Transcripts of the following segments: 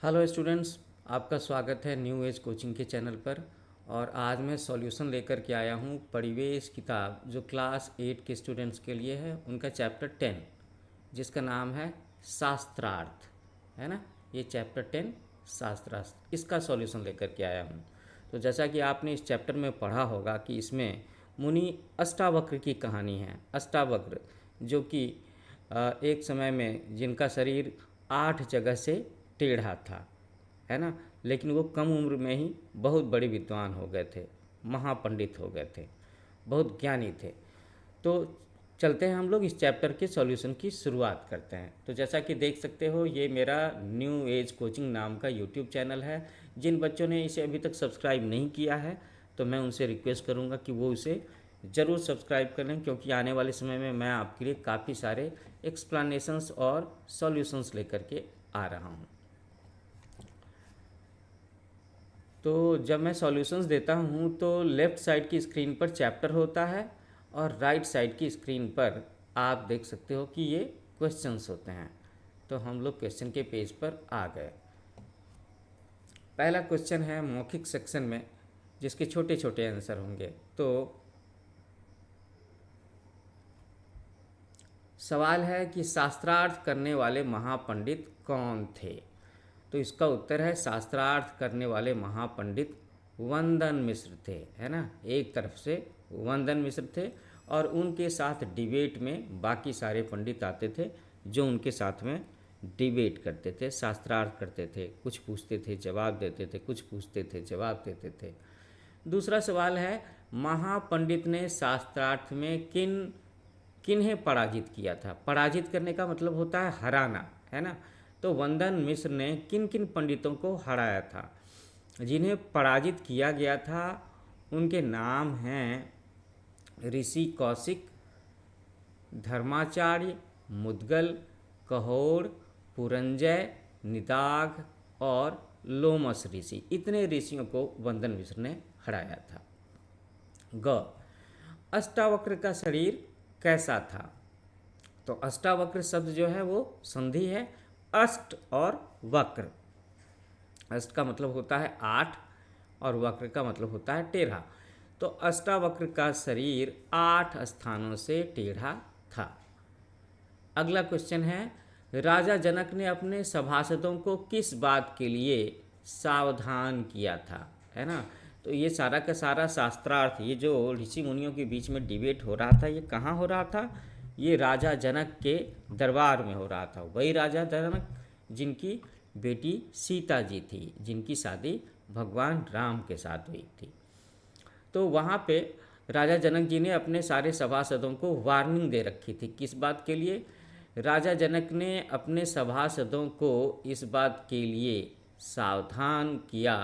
Hello students, आपका स्वागत है न्यू एज कोचिंग के चैनल पर। और आज मैं सॉल्यूशन लेकर के आया हूँ परिवेश किताब, जो क्लास 8 के स्टूडेंट्स के लिए है। उनका चैप्टर 10 जिसका नाम है शास्त्रार्थ, है ना। ये चैप्टर 10 शास्त्रार्थ, इसका सॉल्यूशन लेकर के आया हूँ। तो जैसा कि आपने इस चैप्टर में पढ़ा होगा कि इसमें मुनि अष्टावक्र की कहानी है। अष्टावक्र जो कि एक समय में जिनका शरीर 8 जगह से टेढ़ा था, है ना। लेकिन वो कम उम्र में ही बहुत बड़े विद्वान हो गए थे, महापंडित हो गए थे, बहुत ज्ञानी थे। तो चलते हैं हम लोग इस चैप्टर के सॉल्यूशन की शुरुआत करते हैं। तो जैसा कि देख सकते हो, ये मेरा न्यू एज कोचिंग नाम का यूट्यूब चैनल है। जिन बच्चों ने इसे अभी तक सब्सक्राइब नहीं किया है तो मैं उनसे रिक्वेस्ट करूंगा कि वो इसे ज़रूर सब्सक्राइब कर लें, क्योंकि आने वाले समय में मैं आपके लिए काफ़ी सारे एक्सप्लेनेशंस और सॉल्यूशंस लेकर के आ रहा हूँ। तो जब मैं सॉल्यूशंस देता हूँ तो लेफ़्ट साइड की स्क्रीन पर चैप्टर होता है और राइट साइड की स्क्रीन पर आप देख सकते हो कि ये क्वेश्चंस होते हैं। तो हम लोग क्वेश्चन के पेज पर आ गए। पहला क्वेश्चन है मौखिक सेक्शन में, जिसके छोटे छोटे आंसर होंगे। तो सवाल है कि शास्त्रार्थ करने वाले महापंडित कौन थे। तो इसका उत्तर है शास्त्रार्थ करने वाले महापंडित वंदन मिश्र थे, है ना। एक तरफ से वंदन मिश्र थे और उनके साथ डिबेट में बाकी सारे पंडित आते थे, जो उनके साथ में डिबेट करते थे, शास्त्रार्थ करते थे, कुछ पूछते थे जवाब देते थे, कुछ पूछते थे जवाब देते थे। दूसरा सवाल है महापंडित ने शास्त्रार्थ में किन्हें पराजित किया था। पराजित करने का मतलब होता है हराना, है ना। तो वंदन मिश्र ने किन किन पंडितों को हराया था। जिन्हें पराजित किया गया था उनके नाम हैं ऋषि कौशिक, धर्माचार्य, मुद्गल, कहोड़, पुरंजय, निदाघ और लोमस ऋषि। इतने ऋषियों को वंदन मिश्र ने हराया था। ग अष्टावक्र का शरीर कैसा था। तो अष्टावक्र शब्द जो है वो संधि है अष्ट और वक्र। अष्ट का मतलब होता है 8 और वक्र का मतलब होता है टेढ़ा। तो अष्टावक्र का शरीर 8 स्थानों से टेढ़ा था। अगला क्वेश्चन है राजा जनक ने अपने सभासदों को किस बात के लिए सावधान किया था, है ना। तो ये सारा का सारा शास्त्रार्थ, ये जो ऋषि मुनियों के बीच में डिबेट हो रहा था, ये कहाँ हो रहा था। ये राजा जनक के दरबार में हो रहा था। वही राजा जनक जिनकी बेटी सीता जी थी, जिनकी शादी भगवान राम के साथ हुई थी। तो वहाँ पे राजा जनक जी ने अपने सारे सभासदों को वार्निंग दे रखी थी। किस बात के लिए। राजा जनक ने अपने सभासदों को इस बात के लिए सावधान किया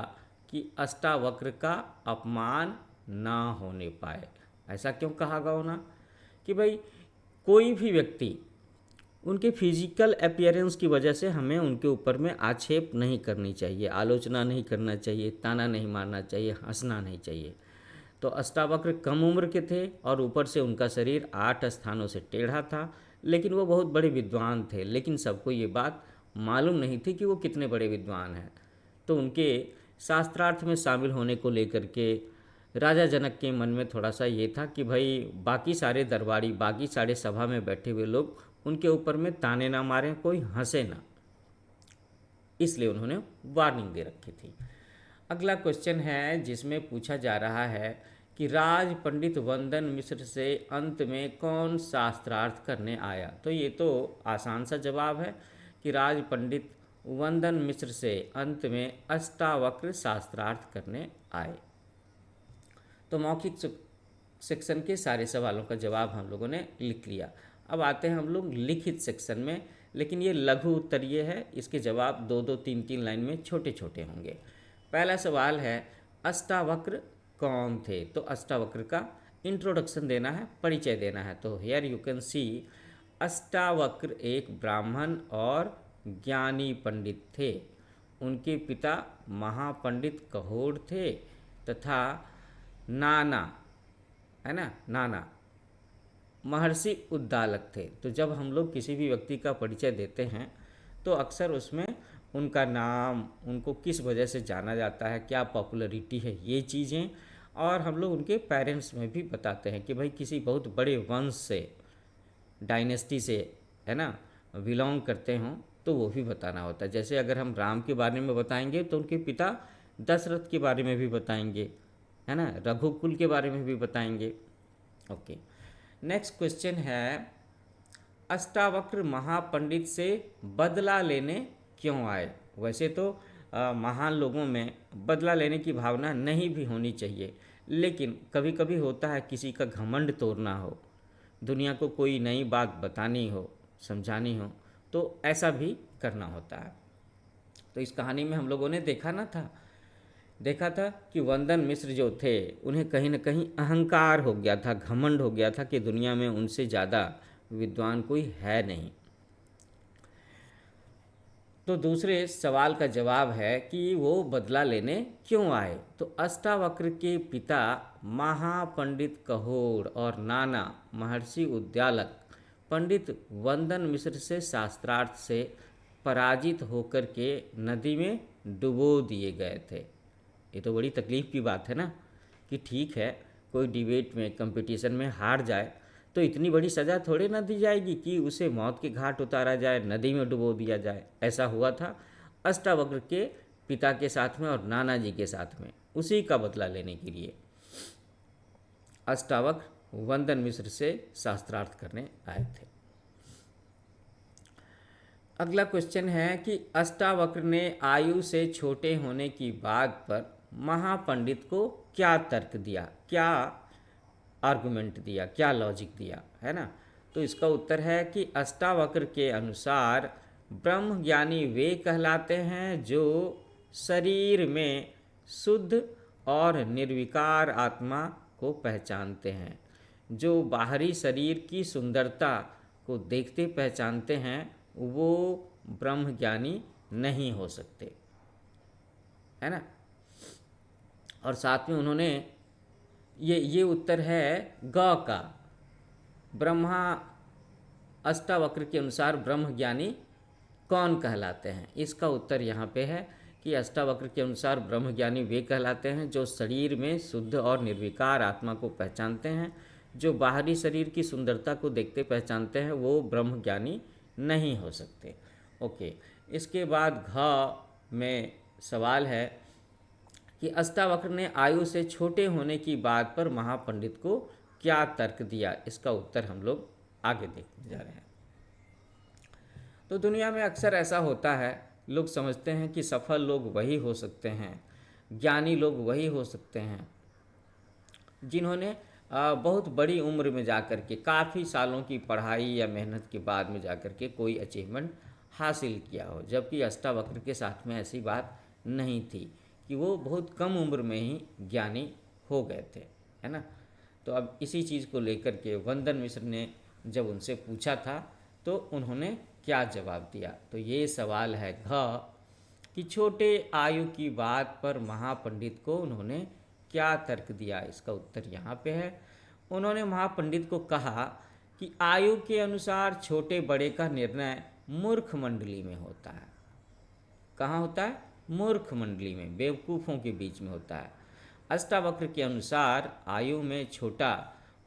कि अष्टावक्र का अपमान ना होने पाए। ऐसा क्यों कहा गया ना कि भाई कोई भी व्यक्ति उनके फिजिकल अपीयरेंस की वजह से हमें उनके ऊपर में आक्षेप नहीं करनी चाहिए, आलोचना नहीं करना चाहिए, ताना नहीं मारना चाहिए, हंसना नहीं चाहिए। तो अष्टावक्र कम उम्र के थे और ऊपर से उनका शरीर 8 स्थानों से टेढ़ा था, लेकिन वो बहुत बड़े विद्वान थे। लेकिन सबको ये बात मालूम नहीं थी कि वो कितने बड़े विद्वान हैं। तो उनके शास्त्रार्थ में शामिल होने को लेकर के राजा जनक के मन में थोड़ा सा ये था कि भाई बाकी सारे दरबारी, बाकी सारे सभा में बैठे हुए लोग उनके ऊपर में ताने ना मारें, कोई हंसे ना, इसलिए उन्होंने वार्निंग दे रखी थी। अगला क्वेश्चन है जिसमें पूछा जा रहा है कि राज पंडित वंदन मिश्र से अंत में कौन शास्त्रार्थ करने आया। तो ये तो आसान सा जवाब है कि राज पंडित वंदन मिश्र से अंत में अष्टावक्र शास्त्रार्थ करने आए। तो मौखिक सेक्शन के सारे सवालों का जवाब हम लोगों ने लिख लिया। अब आते हैं हम लोग लिखित सेक्शन में, लेकिन ये लघु उत्तरीय है। इसके जवाब 2-2, 3-3 लाइन में छोटे छोटे होंगे। पहला सवाल है अष्टावक्र कौन थे। तो अष्टावक्र का इंट्रोडक्शन देना है, परिचय देना है। तो here you can see Ashtavakra एक ब्राह्मण और ज्ञानी पंडित थे। उनके पिता महापंडित कहोड़ थे तथा नाना, है ना, नाना महर्षि उद्दालक थे। तो जब हम लोग किसी भी व्यक्ति का परिचय देते हैं तो अक्सर उसमें उनका नाम, उनको किस वजह से जाना जाता है, क्या पॉपुलैरिटी है, ये चीज़ें। और हम लोग उनके पेरेंट्स में भी बताते हैं कि भाई किसी बहुत बड़े वंश से, डायनेस्टी से, है ना, बिलोंग करते हों, तो वो भी बताना होता है। जैसे अगर हम राम के बारे में बताएंगे तो उनके पिता दशरथ के बारे में भी बताएंगे, है ना, रघुकुल के बारे में भी बताएंगे। ओके, नेक्स्ट क्वेश्चन है, अष्टावक्र महापंडित से बदला लेने क्यों आए? वैसे तो महान लोगों में बदला लेने की भावना नहीं भी होनी चाहिए, लेकिन कभी कभी होता है किसी का घमंड तोड़ना हो, दुनिया को कोई नई बात बतानी हो, समझानी हो, तो ऐसा भी करना होता है। तो इस कहानी में हम लोगों ने देखा था कि वंदन मिश्र जो थे, उन्हें कहीं ना कहीं अहंकार हो गया था, घमंड हो गया था कि दुनिया में उनसे ज़्यादा विद्वान कोई है नहीं। तो दूसरे सवाल का जवाब है कि वो बदला लेने क्यों आए। तो अष्टावक्र के पिता महापंडित कहोड़ और नाना महर्षि उद्दालक पंडित वंदन मिश्र से शास्त्रार्थ से पराजित होकर के नदी में डुबो दिए गए थे। ये तो बड़ी तकलीफ़ की बात है ना, कि ठीक है कोई डिबेट में, कंपटीशन में हार जाए तो इतनी बड़ी सज़ा थोड़े ना दी जाएगी कि उसे मौत के घाट उतारा जाए, नदी में डुबो दिया जाए। ऐसा हुआ था अष्टावक्र के पिता के साथ में और नाना जी के साथ में। उसी का बदला लेने के लिए अष्टावक्र वंदन मिश्र से शास्त्रार्थ करने आए थे। अगला क्वेश्चन है कि अष्टावक्र ने आयु से छोटे होने की बात पर महापंडित को क्या तर्क दिया, क्या आर्गुमेंट दिया, क्या लॉजिक दिया, है ना। तो इसका उत्तर है कि अष्टावक्र के अनुसार ब्रह्म ज्ञानी वे कहलाते हैं जो शरीर में शुद्ध और निर्विकार आत्मा को पहचानते हैं, जो बाहरी शरीर की सुंदरता को देखते पहचानते हैं, वो ब्रह्म ज्ञानी नहीं हो सकते, है ना। और साथ में उन्होंने ये उत्तर है ग का। ब्रह्मा अष्टावक्र के अनुसार ब्रह्म ज्ञानी कौन कहलाते हैं? इसका उत्तर यहाँ पे है कि अष्टावक्र के अनुसार ब्रह्म ज्ञानी वे कहलाते हैं जो शरीर में शुद्ध और निर्विकार आत्मा को पहचानते हैं, जो बाहरी शरीर की सुंदरता को देखते पहचानते हैं, वो ब्रह्म ज्ञानी नहीं हो सकते। ओके, इसके बाद घ में सवाल है कि अष्टावक्र ने आयु से छोटे होने की बात पर महापंडित को क्या तर्क दिया। इसका उत्तर हम लोग आगे देखने जा रहे हैं। तो दुनिया में अक्सर ऐसा होता है, लोग समझते हैं कि सफल लोग वही हो सकते हैं, ज्ञानी लोग वही हो सकते हैं जिन्होंने बहुत बड़ी उम्र में जाकर के, काफ़ी सालों की पढ़ाई या मेहनत के बाद में जाकर के कोई अचीवमेंट हासिल किया हो। जबकि अष्टावक्र के साथ में ऐसी बात नहीं थी कि वो बहुत कम उम्र में ही ज्ञानी हो गए थे, है ना। तो अब इसी चीज़ को लेकर के वंदन मिश्र ने जब उनसे पूछा था तो उन्होंने क्या जवाब दिया। तो ये सवाल है घ कि छोटे आयु की बात पर महापंडित को उन्होंने क्या तर्क दिया। इसका उत्तर यहाँ पे है। उन्होंने महापंडित को कहा कि आयु के अनुसार छोटे बड़े का निर्णय मूर्ख मंडली में होता है। कहाँ होता है? मूर्ख मंडली में, बेवकूफ़ों के बीच में होता है। अष्टावक्र के अनुसार आयु में छोटा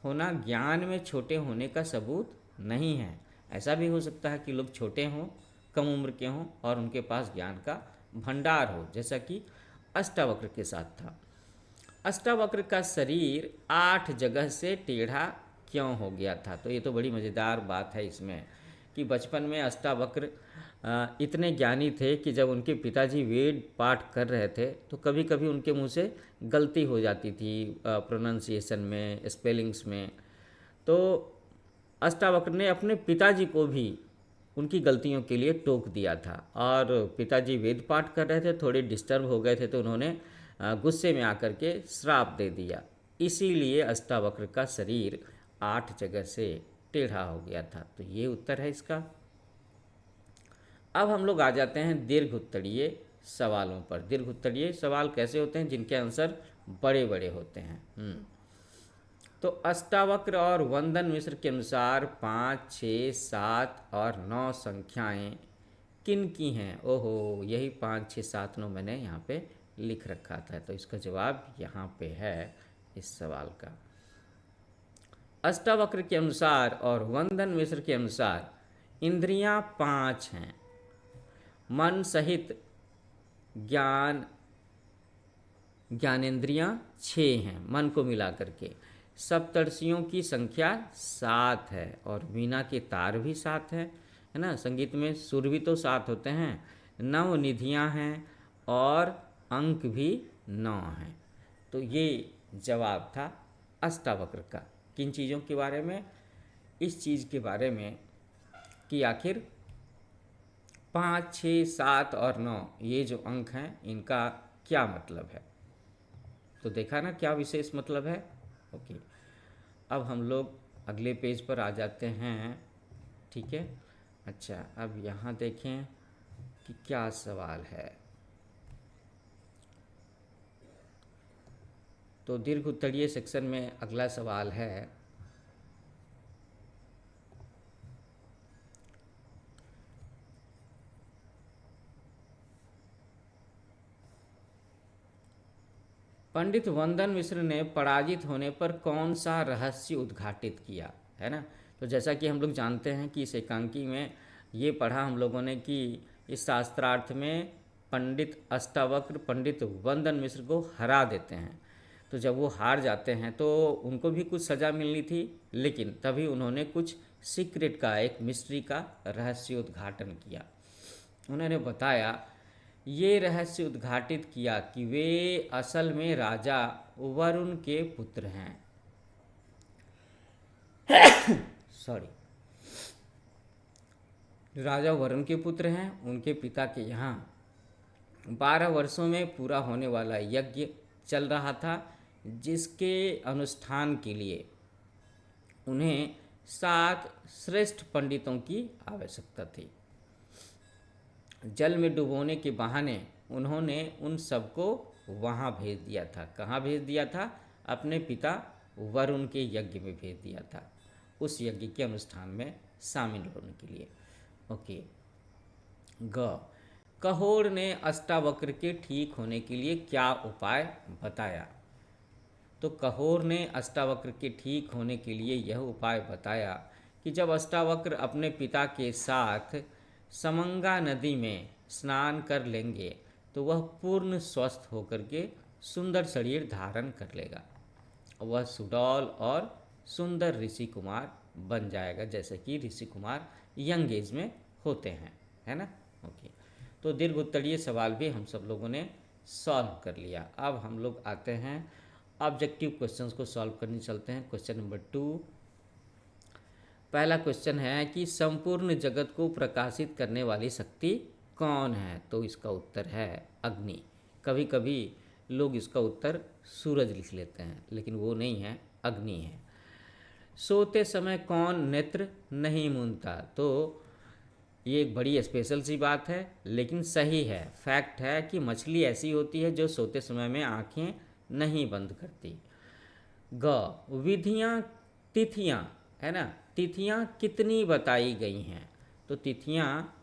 होना ज्ञान में छोटे होने का सबूत नहीं है। ऐसा भी हो सकता है कि लोग छोटे हों, कम उम्र के हों और उनके पास ज्ञान का भंडार हो, जैसा कि अष्टावक्र के साथ था। अष्टावक्र का शरीर 8 जगह से टेढ़ा क्यों हो गया था? तो ये तो बड़ी मज़ेदार बात है इसमें कि बचपन में अष्टावक्र इतने ज्ञानी थे कि जब उनके पिताजी वेद पाठ कर रहे थे तो कभी कभी उनके मुंह से गलती हो जाती थी, प्रोनाउंसिएशन में, स्पेलिंग्स में। तो अष्टावक्र ने अपने पिताजी को भी उनकी गलतियों के लिए टोक दिया था, और पिताजी वेद पाठ कर रहे थे, थोड़े डिस्टर्ब हो गए थे, तो उन्होंने गुस्से में आकर के श्राप दे दिया। इसीलिए अष्टावक्र का शरीर 8 जगह से टेढ़ा हो गया था। तो ये उत्तर है इसका। अब हम लोग आ जाते हैं दीर्घ उत्तरीय सवालों पर। दीर्घ उत्तरीय सवाल कैसे होते हैं? जिनके आंसर बड़े बड़े होते हैं। तो अष्टावक्र और वंदन मिश्र के अनुसार 5, 6, 7 और 9 संख्याएं किन की हैं? ओहो, यही 5 6 7 9 मैंने यहाँ पे लिख रखा था, तो इसका जवाब यहाँ पे है इस सवाल का। अष्टावक्र के अनुसार और वंदन मिश्र के अनुसार इंद्रियां 5 हैं, मन सहित ज्ञान ज्ञानेंद्रियां 6 हैं, मन को मिला करके। सप्तर्षियों की संख्या 7 है और वीणा के तार भी 7 है ना। संगीत में सुर भी तो 7 होते हैं। 9 निधियां हैं और अंक भी 9 हैं। तो ये जवाब था अष्टावक्र का। किन चीज़ों के बारे में? इस चीज़ के बारे में कि आखिर 5 6 7 और 9 ये जो अंक हैं इनका क्या मतलब है। तो देखा ना क्या विशेष मतलब है। ओके, अब हम लोग अगले पेज पर आ जाते हैं। ठीक है, अच्छा, अब यहाँ देखें कि क्या सवाल है। तो दीर्घ उत्तरीय सेक्शन में अगला सवाल है, पंडित वंदन मिश्र ने पराजित होने पर कौन सा रहस्य उद्घाटित किया, है ना। तो जैसा कि हम लोग जानते हैं कि इस एकांकी में ये पढ़ा हम लोगों ने कि इस शास्त्रार्थ में पंडित अष्टावक्र पंडित वंदन मिश्र को हरा देते हैं। तो जब वो हार जाते हैं तो उनको भी कुछ सज़ा मिलनी थी, लेकिन तभी उन्होंने कुछ सीक्रेट का, एक मिस्ट्री का रहस्य उद्घाटन किया। उन्होंने बताया, ये रहस्य उद्घाटित किया कि वे असल में राजा वरुण के पुत्र हैं। सॉरी, राजा वरुण के पुत्र हैं। उनके पिता के यहाँ 12 वर्षों में पूरा होने वाला यज्ञ चल रहा था, जिसके अनुष्ठान के लिए उन्हें 7 श्रेष्ठ पंडितों की आवश्यकता थी। जल में डुबोने के बहाने उन्होंने उन सबको वहाँ भेज दिया था। कहाँ भेज दिया था? अपने पिता वरुण के यज्ञ में भेज दिया था, उस यज्ञ के अनुष्ठान में शामिल होने के लिए। ओके। ग, कहोड़ ने अष्टावक्र के ठीक होने के लिए क्या उपाय बताया? तो कहोड़ ने अष्टावक्र के ठीक होने के लिए यह उपाय बताया कि जब अष्टावक्र अपने पिता के साथ समंगा नदी में स्नान कर लेंगे तो वह पूर्ण स्वस्थ होकर के सुंदर शरीर धारण कर लेगा। वह सुडौल और सुंदर ऋषि कुमार बन जाएगा, जैसे कि ऋषि कुमार यंग एज में होते हैं, है ना। ओके, तो दीर्घ उत्तरीय सवाल भी हम सब लोगों ने सॉल्व कर लिया। अब हम लोग आते हैं ऑब्जेक्टिव क्वेश्चंस को सॉल्व करने चलते हैं। क्वेश्चन नंबर 2, पहला क्वेश्चन है कि संपूर्ण जगत को प्रकाशित करने वाली शक्ति कौन है? तो इसका उत्तर है अग्नि। कभी कभी लोग इसका उत्तर सूरज लिख लेते हैं, लेकिन वो नहीं है, अग्नि है। सोते समय कौन नेत्र नहीं मूंदता? तो ये एक बड़ी स्पेशल सी बात है, लेकिन सही है। फैक्ट है कि मछली ऐसी होती है जो सोते समय में आंखें नहीं बंद करती। ग, विधियाँ तिथियाँ, है ना, तिथियाँ कितनी बताई गई हैं? तो तिथियाँ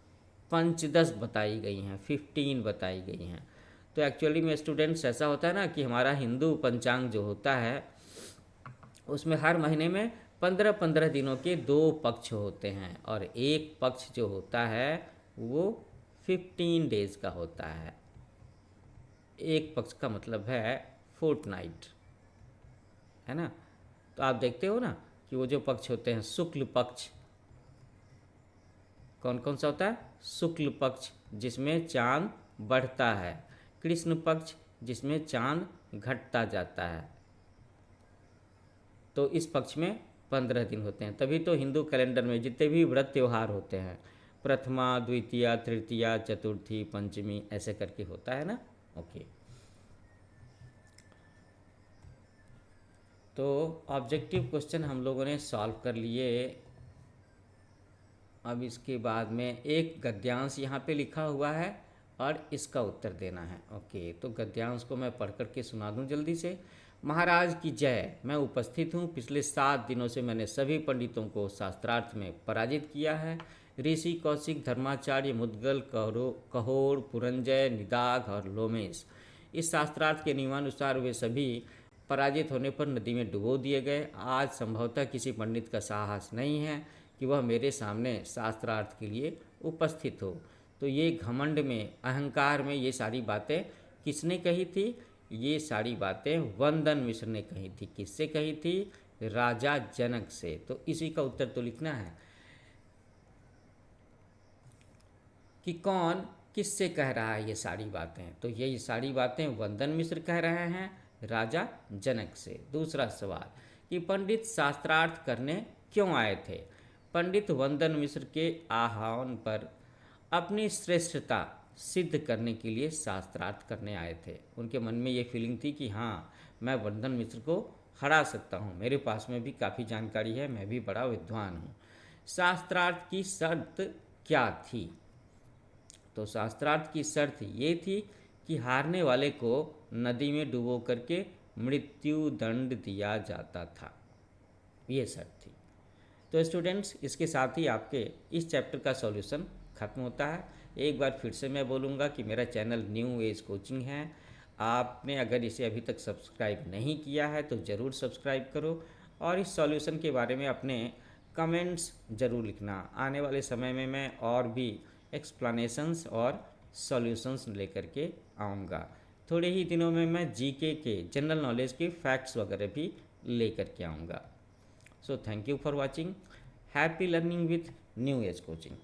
5-10 बताई गई हैं, 15 बताई गई हैं। तो एक्चुअली में स्टूडेंट्स ऐसा होता है ना कि हमारा हिंदू पंचांग जो होता है उसमें हर महीने में 15-15 दिनों के 2 पक्ष होते हैं, और एक पक्ष जो होता है वो 15 डेज का होता है। एक पक्ष का मतलब है फोर्टनाइट, है ना। तो आप देखते हो ना कि वो जो पक्ष होते हैं, शुक्ल पक्ष कौन कौन सा होता है? शुक्ल पक्ष जिसमें चांद बढ़ता है, कृष्ण पक्ष जिसमें चांद घटता जाता है। तो इस पक्ष में 15 दिन होते हैं। तभी तो हिंदू कैलेंडर में जितने भी व्रत त्यौहार होते हैं, प्रथमा, द्वितीया, तृतीया, चतुर्थी, पंचमी, ऐसे करके होता है ना। ओके, तो ऑब्जेक्टिव क्वेश्चन हम लोगों ने सॉल्व कर लिए। अब इसके बाद में एक गद्यांश यहाँ पे लिखा हुआ है और इसका उत्तर देना है। ओके, तो गद्यांश को मैं पढ़ करके सुना दूँ जल्दी से। महाराज की जय, मैं उपस्थित हूँ। पिछले 7 दिनों से मैंने सभी पंडितों को शास्त्रार्थ में पराजित किया है। ऋषि कौशिक, धर्माचार्य, मुद्गल, कहोड़, पुरंजय, निदाघ और लोमेश। इस शास्त्रार्थ के नियमानुसार वे सभी पराजित होने पर नदी में डुबो दिए गए। आज संभवतः किसी पंडित का साहस नहीं है कि वह मेरे सामने शास्त्रार्थ के लिए उपस्थित हो। तो ये घमंड में, अहंकार में ये सारी बातें किसने कही थी? ये सारी बातें वंदन मिश्र ने कही थी। किससे कही थी? राजा जनक से। तो इसी का उत्तर तो लिखना है कि कौन किससे कह रहा है ये सारी बातें। तो ये सारी बातें वंदन मिश्र कह रहे हैं राजा जनक से। दूसरा सवाल कि पंडित शास्त्रार्थ करने क्यों आए थे? पंडित वंदन मिश्र के आह्वान पर अपनी श्रेष्ठता सिद्ध करने के लिए शास्त्रार्थ करने आए थे। उनके मन में ये फीलिंग थी कि हाँ, मैं वंदन मिश्र को हरा सकता हूँ, मेरे पास में भी काफ़ी जानकारी है, मैं भी बड़ा विद्वान हूँ। शास्त्रार्थ की शर्त क्या थी? तो शास्त्रार्थ की शर्त ये थी कि हारने वाले को नदी में डुबो करके मृत्यु दंड दिया जाता था। ये शर्त थी। तो स्टूडेंट्स, इसके साथ ही आपके इस चैप्टर का सॉल्यूशन खत्म होता है। एक बार फिर से मैं बोलूँगा कि मेरा चैनल न्यू एज कोचिंग है। आपने अगर इसे अभी तक सब्सक्राइब नहीं किया है तो ज़रूर सब्सक्राइब करो और इस सॉल्यूशन के बारे में अपने कमेंट्स ज़रूर लिखना। आने वाले समय में मैं और भी एक्सप्लेनेशंस और सॉल्यूशंस लेकर के आऊँगा। थोड़े ही दिनों में मैं जीके के, जनरल नॉलेज के फैक्ट्स वगैरह भी लेकर के आऊँगा। So thank you for watching. Happy learning with New Age Coaching.